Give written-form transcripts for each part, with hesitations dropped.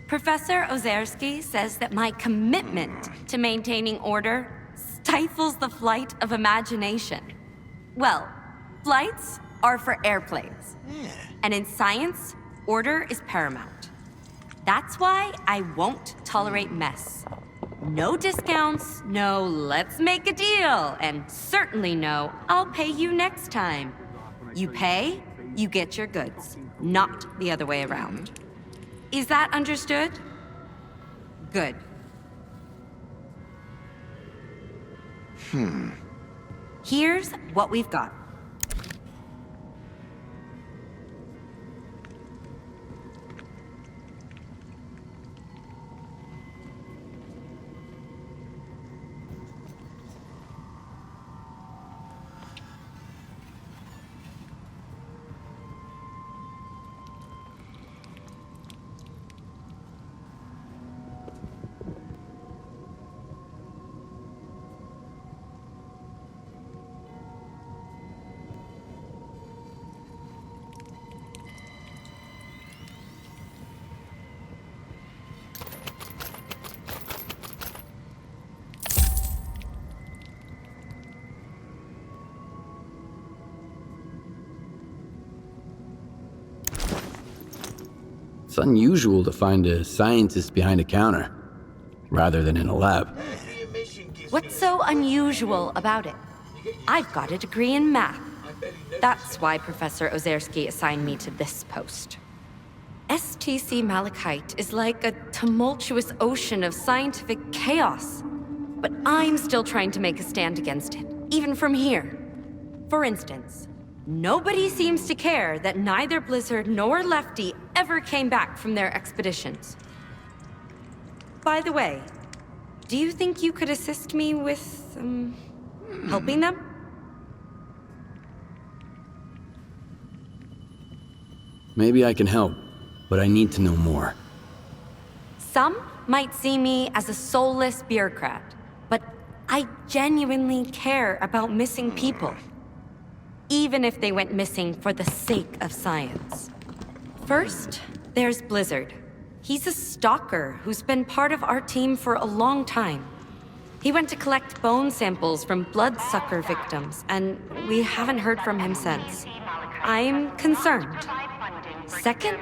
Professor Ozerski says that my commitment to maintaining order stifles the flight of imagination. Well, flights are for airplanes. And in science, order is paramount. That's why I won't tolerate mess. No discounts, no let's make a deal, and certainly no I'll pay you next time. You pay, you get your goods, not the other way around. Is that understood? Good. Here's what we've got. It's unusual to find a scientist behind a counter, rather than in a lab. What's so unusual about it? I've got a degree in math. That's why Professor Ozerski assigned me to this post. S.T.A.L.K.E.R is like a tumultuous ocean of scientific chaos. But I'm still trying to make a stand against it, even from here. For instance, nobody seems to care that neither Blizzard nor Lefty ever came back from their expeditions. By the way, do you think you could assist me with, helping them? Maybe I can help, but I need to know more. Some might see me as a soulless bureaucrat, but I genuinely care about missing people. Even if they went missing for the sake of science. First, there's Blizzard. He's a stalker who's been part of our team for a long time. He went to collect bone samples from bloodsucker victims, and we haven't heard from him since. I'm concerned. Second,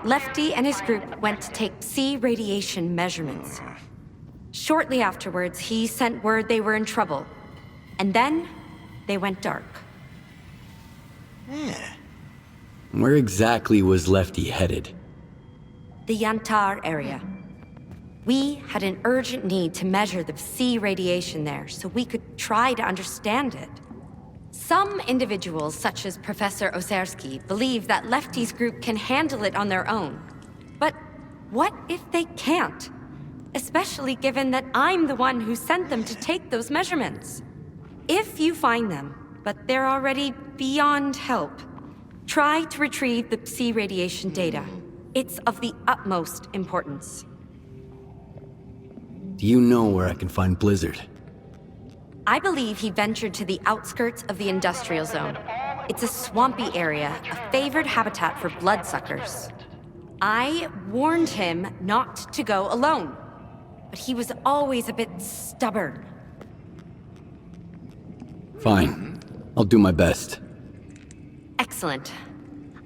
Lefty and his group went to take Psi radiation measurements. Shortly afterwards, he sent word they were in trouble. And then, they went dark. Where exactly was Lefty headed? The Yantar area. We had an urgent need to measure the Psi radiation there so we could try to understand it. Some individuals, such as Professor Ozerski, believe that Lefty's group can handle it on their own. But what if they can't? Especially given that I'm the one who sent them to take those measurements. If you find them, but they're already beyond help, try to retrieve the Psi radiation data. It's of the utmost importance. Do you know where I can find Blizzard? I believe he ventured to the outskirts of the industrial zone. It's a swampy area, a favored habitat for bloodsuckers. I warned him not to go alone, but he was always a bit stubborn. Fine. I'll do my best. Excellent.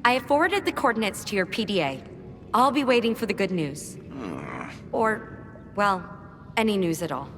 I have forwarded the coordinates to your PDA. I'll be waiting for the good news. Or, well, any news at all.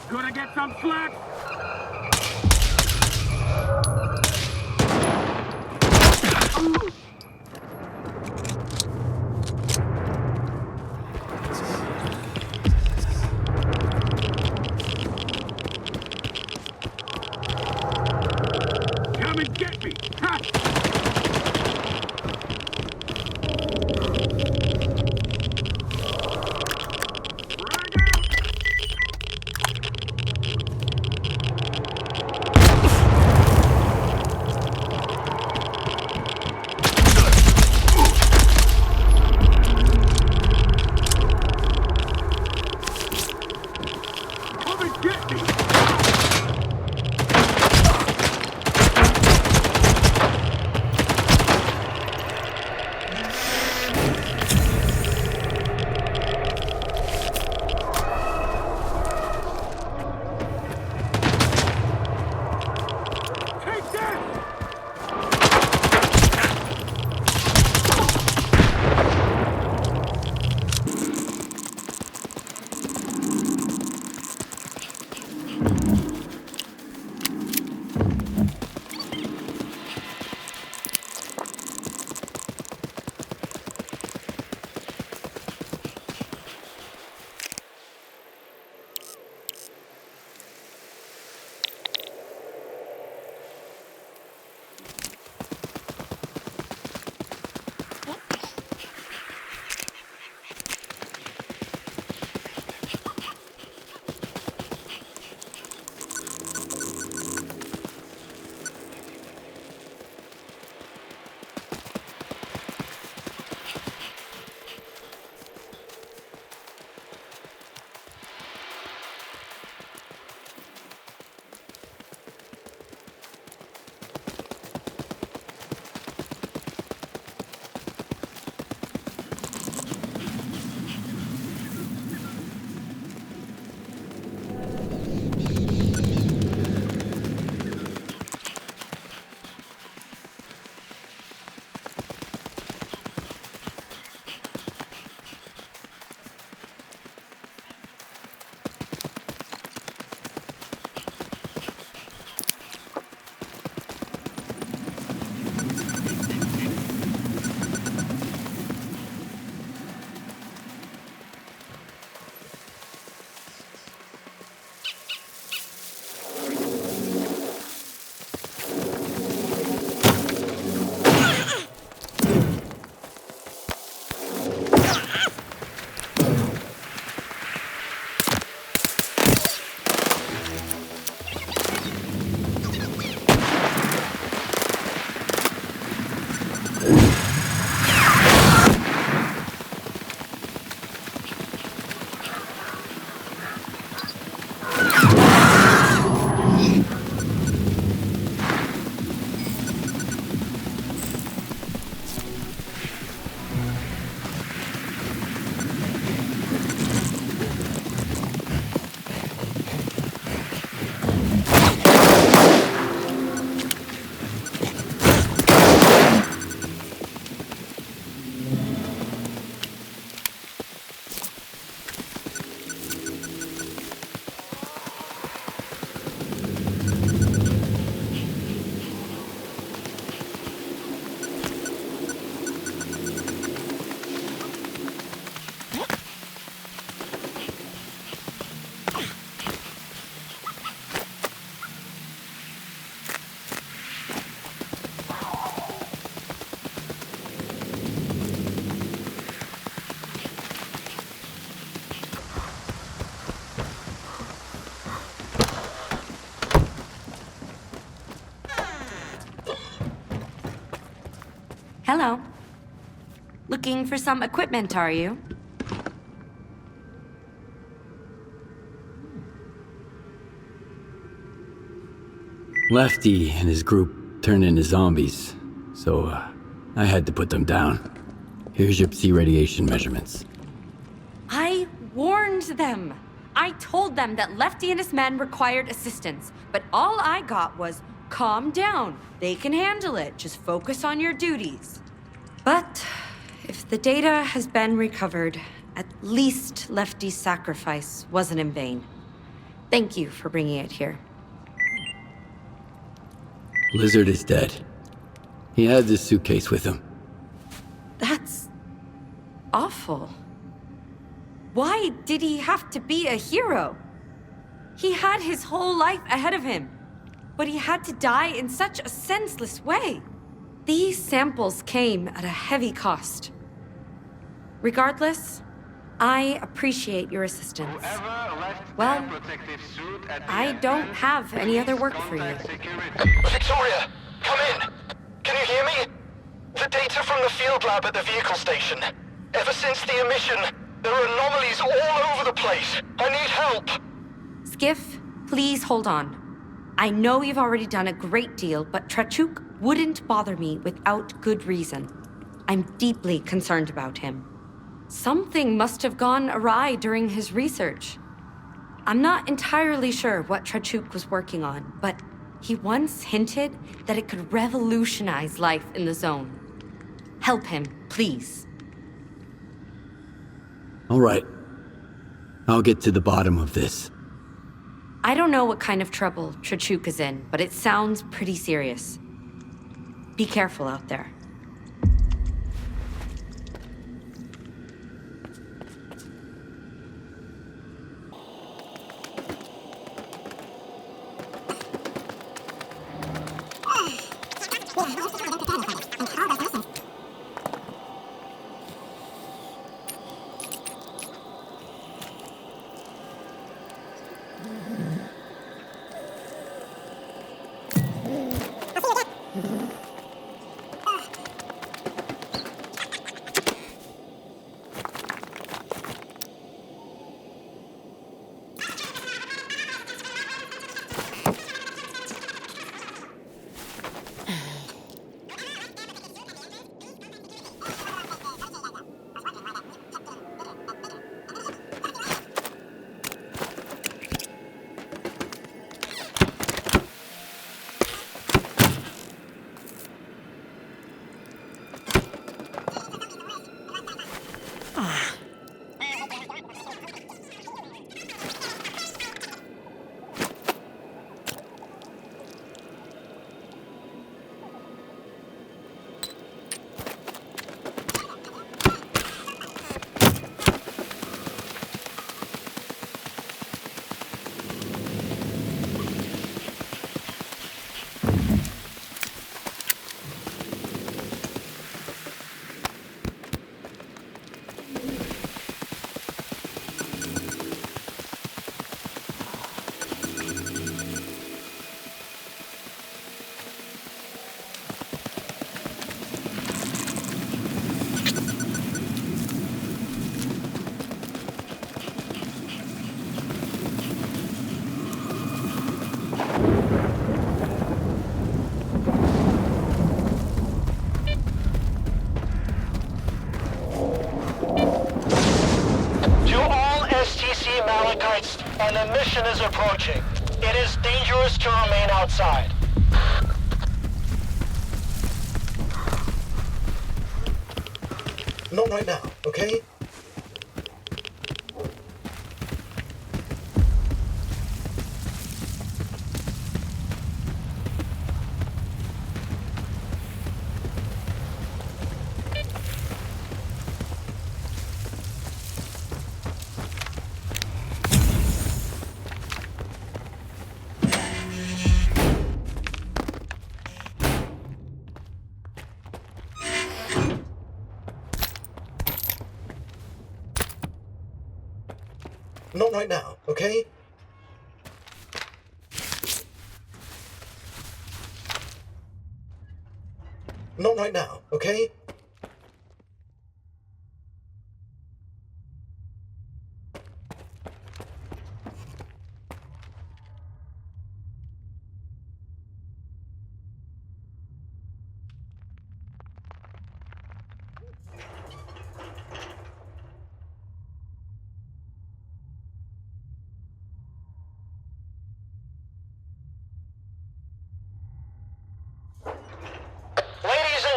Gonna get some slack. Come and get me! Ha! Come and get me! Take this! Hello. Looking for some equipment, are you? Lefty and his group turned into zombies, so I had to put them down. Here's your Psi radiation measurements. I warned them. I told them that Lefty and his men required assistance, but all I got was, calm down. They can handle it. Just focus on your duties. But if the data has been recovered, at least Lefty's sacrifice wasn't in vain. Thank you for bringing it here. Lizard is dead. He had this suitcase with him. That's awful. Why did he have to be a hero? He had his whole life ahead of him, but he had to die in such a senseless way. These samples came at a heavy cost. Regardless, I appreciate your assistance. Well, I don't have any other work for you. Victoria, come in. Can you hear me? The data from the field lab at the vehicle station. Ever since the emission, there are anomalies all over the place. I need help. Skiff, please hold on. I know you've already done a great deal, but Trachuk wouldn't bother me without good reason. I'm deeply concerned about him. Something must have gone awry during his research. I'm not entirely sure what Trachuk was working on, but he once hinted that it could revolutionize life in the zone. Help him, please. All right. I'll get to the bottom of this. I don't know what kind of trouble Trachuk is in, but it sounds pretty serious. Be careful out there. An emission is approaching. It is dangerous to remain outside. Not right now, okay? Not right now, okay? Not right now, okay?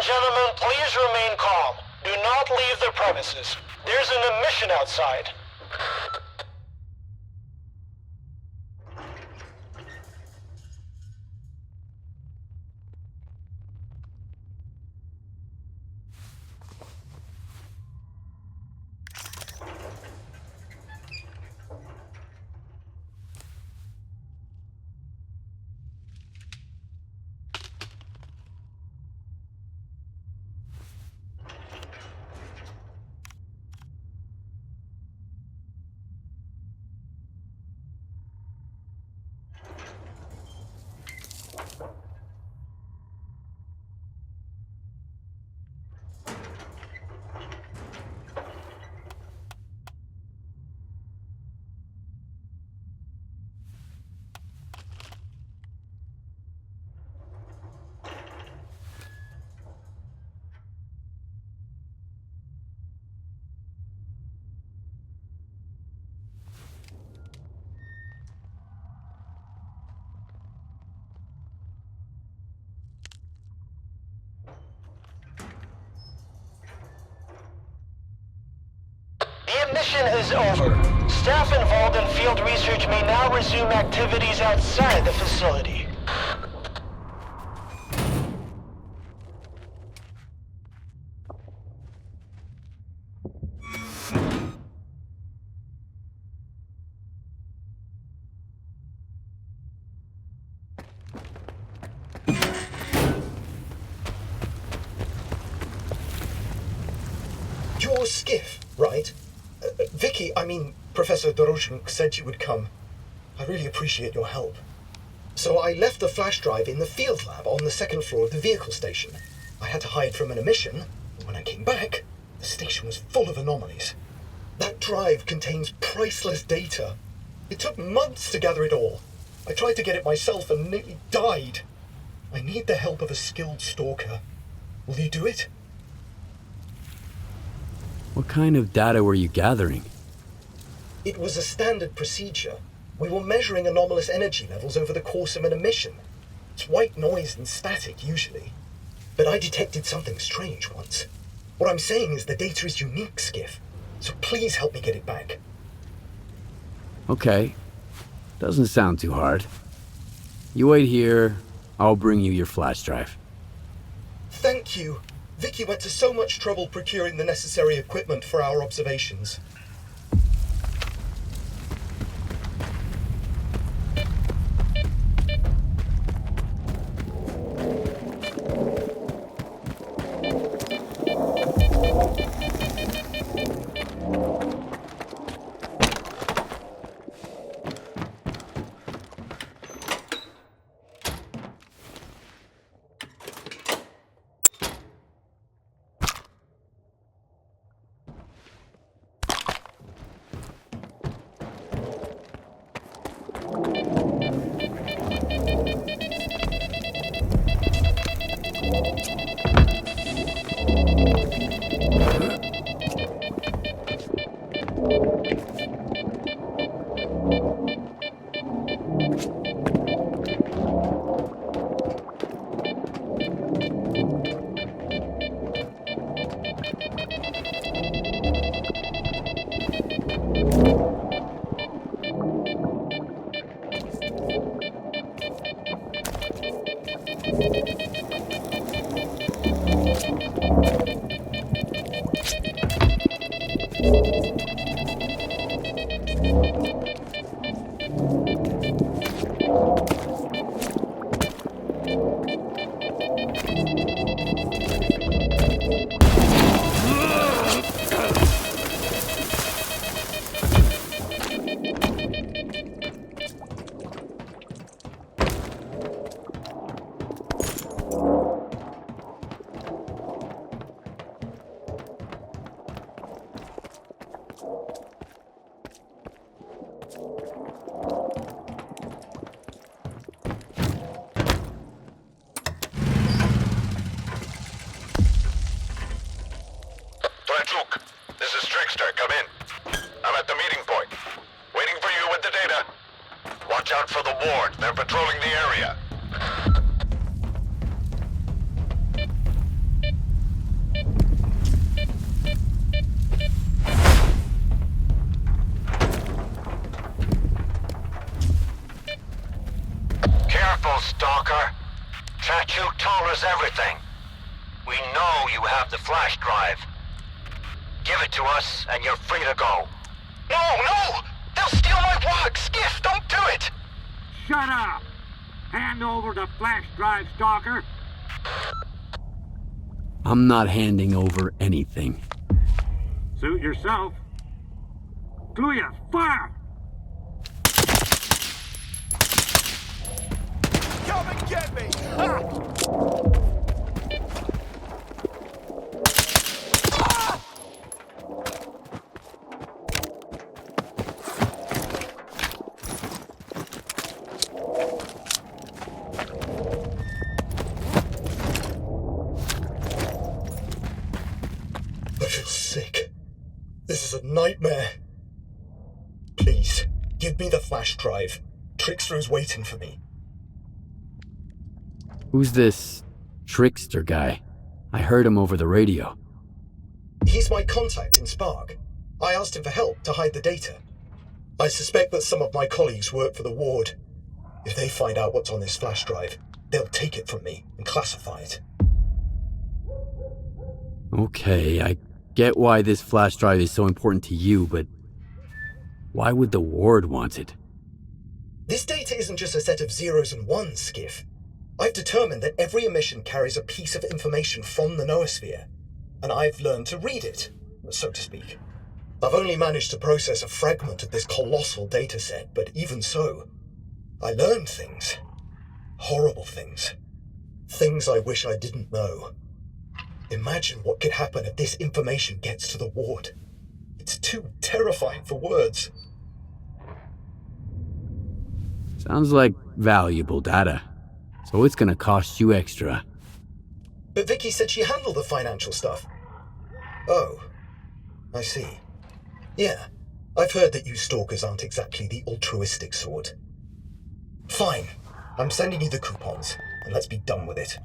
Gentlemen, please remain calm. Do not leave the premises. There's an emission outside. mission is over. Staff involved in field research may now resume activities outside the facility. Your skiff, right? Vicky, Professor Dorozhnik said you would come. I really appreciate your help. So I left the flash drive in the field lab on the second floor of the vehicle station. I had to hide from an emission, and when I came back, the station was full of anomalies. That drive contains priceless data. It took months to gather it all. I tried to get it myself and nearly died. I need the help of a skilled stalker. Will you do it? What kind of data were you gathering? It was a standard procedure. We were measuring anomalous energy levels over the course of an emission. It's white noise and static, usually. But I detected something strange once. What I'm saying is the data is unique, Skiff. So please help me get it back. Okay. Doesn't sound too hard. You wait here, I'll bring you your flash drive. Thank you. Vicky went to so much trouble procuring the necessary equipment for our observations. This is Trickster. Come in. I'm at the meeting point. Waiting for you with the data. Watch out for the ward. They're patrolling the area. Careful, Stalker. Tattoo tolerates everything. We know you have the flash drive. Give it to us, and you're free to go. No! They'll steal my walk! Skiff, don't do it! Shut up! Hand over the flash drive, Stalker. I'm not handing over anything. Suit yourself. Clear, fire! Come and get me! Ah! I feel sick. This is a nightmare. Please, give me the flash drive. Trickster is waiting for me. Who's this Trickster guy? I heard him over the radio. He's my contact in S.T.A.L.K.E.R. I asked him for help to hide the data. I suspect that some of my colleagues work for the ward. If they find out what's on this flash drive, they'll take it from me and classify it. Okay, I get why this flash drive is so important to you, but why would the ward want it? This data isn't just a set of zeros and ones, Skiff. I've determined that every emission carries a piece of information from the noosphere, and I've learned to read it, so to speak. I've only managed to process a fragment of this colossal dataset, but even so, I learned things. Horrible things. Things I wish I didn't know. Imagine what could happen if this information gets to the ward. It's too terrifying for words. Sounds like valuable data, so it's gonna cost you extra. But Vicky said she handled the financial stuff. Oh, I see. Yeah, I've heard that you stalkers aren't exactly the altruistic sort. Fine, I'm sending you the coupons, and let's be done with it.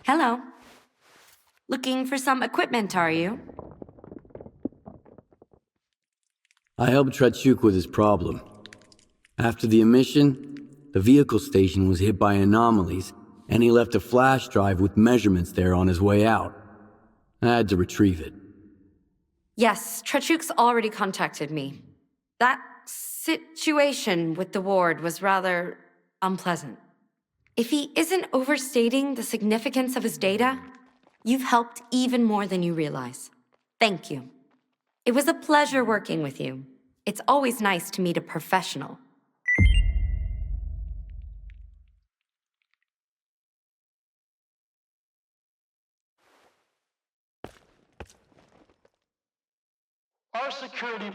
Hello. Looking for some equipment, are you? I helped Trachuk with his problem. After the emission, the vehicle station was hit by anomalies, and he left a flash drive with measurements there on his way out. I had to retrieve it. Yes, Trachuk's already contacted me. That situation with the ward was rather unpleasant. If he isn't overstating the significance of his data, you've helped even more than you realize. Thank you. It was a pleasure working with you. It's always nice to meet a professional. Our security